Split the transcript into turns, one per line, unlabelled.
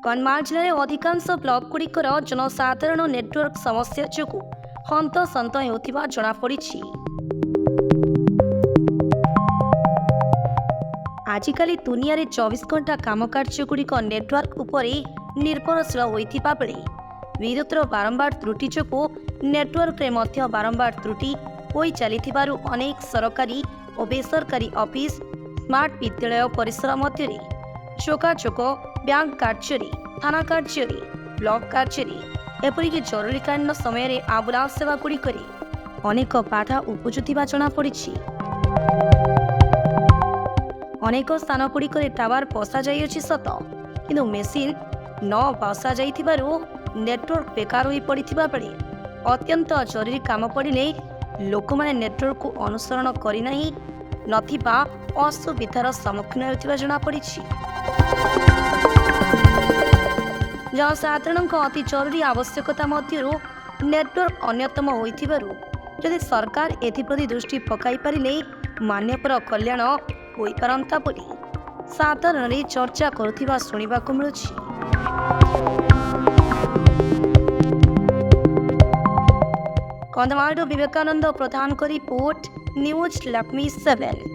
କନ୍ଧମାଳ ଜିଲ୍ଲାରେ ଅଧିକାଂଶ ବ୍ଲକଗୁଡ଼ିକର ଜନସାଧାରଣ ନେଟୱାର୍କ ସମସ୍ୟା ଯୋଗୁଁ ହନ୍ତସନ୍ତ ହେଉଥିବା ଜଣାପଡ଼ିଛି। ଆଜିକାଲି ଦୁନିଆରେ 24 ଘଣ୍ଟା କାମକାର୍ଯ୍ୟଗୁଡ଼ିକ ନେଟୱାର୍କ ଉପରେ ନିର୍ଭରଶୀଳ ହୋଇଥିବା ବେଳେ ବିଦ୍ୟୁତର ବାରମ୍ବାର ତ୍ରୁଟି ଯୋଗୁଁ ନେଟୱାର୍କରେ ମଧ୍ୟ ବାରମ୍ବାର ତ୍ରୁଟି ହୋଇ ଚାଲିଥିବାରୁ ଅନେକ ସରକାରୀ ଓ ବେସରକାରୀ ଅଫିସ, ସ୍ମାର୍ଟ ବିଦ୍ୟାଳୟ ପରିସର ମଧ୍ୟରେ ଯୋଗାଯୋଗ, ବ୍ୟାଙ୍କ କାର୍ଯ୍ୟରେ, ଥାନା କାର୍ଯ୍ୟରେ, ବ୍ଲକ କାର୍ଯ୍ୟରେ, ଏପରିକି ଜରୁରୀକାଳୀନ ସମୟରେ ଆମ୍ବୁଲାନ୍ସ ସେବାଗୁଡ଼ିକରେ ଅନେକ ବାଧା ଉପୁଜୁଥିବା ଜଣାପଡ଼ିଛି। ଅନେକ ସ୍ଥାନଗୁଡ଼ିକରେ ଟାୱାର ବସାଯାଇଅଛି ସତ, କିନ୍ତୁ ମେସିନ୍ ନ ବସାଯାଇଥିବାରୁ ନେଟୱାର୍କ ବେକାର ହୋଇ ପଡ଼ିଥିବା ବେଳେ ଅତ୍ୟନ୍ତ ଜରୁରୀ କାମ ପଡ଼ିଲେ ଲୋକମାନେ ନେଟୱାର୍କକୁ ଅନୁସରଣ କରିନାହିଁ ନଥିବା ଅସୁବିଧାର ସମ୍ମୁଖୀନ ହେଉଥିବା ଜଣାପଡ଼ିଛି। ଜନସାଧାରଣଙ୍କ ଅତି ଜରୁରୀ ଆବଶ୍ୟକତା ମଧ୍ୟରୁ ନେଟୱାର୍କ ଅନ୍ୟତମ ହୋଇଥିବାରୁ ଯଦି ସରକାର ଏଥିପ୍ରତି ଦୃଷ୍ଟି ପକାଇ ପାରିଲେ ମାନ୍ୟବର କଲ୍ୟାଣ ହୋଇପାରନ୍ତା ବୋଲି ସାଧାରଣରେ ଚର୍ଚ୍ଚା କରୁଥିବା ଶୁଣିବାକୁ ମିଳୁଛି। କନ୍ଧମାଳରୁ ବିବେକାନନ୍ଦ ପ୍ରଧାନଙ୍କ ରିପୋର୍ଟ, ନ୍ୟୁଜ୍ ଲକ୍ଷ୍ମୀ 7।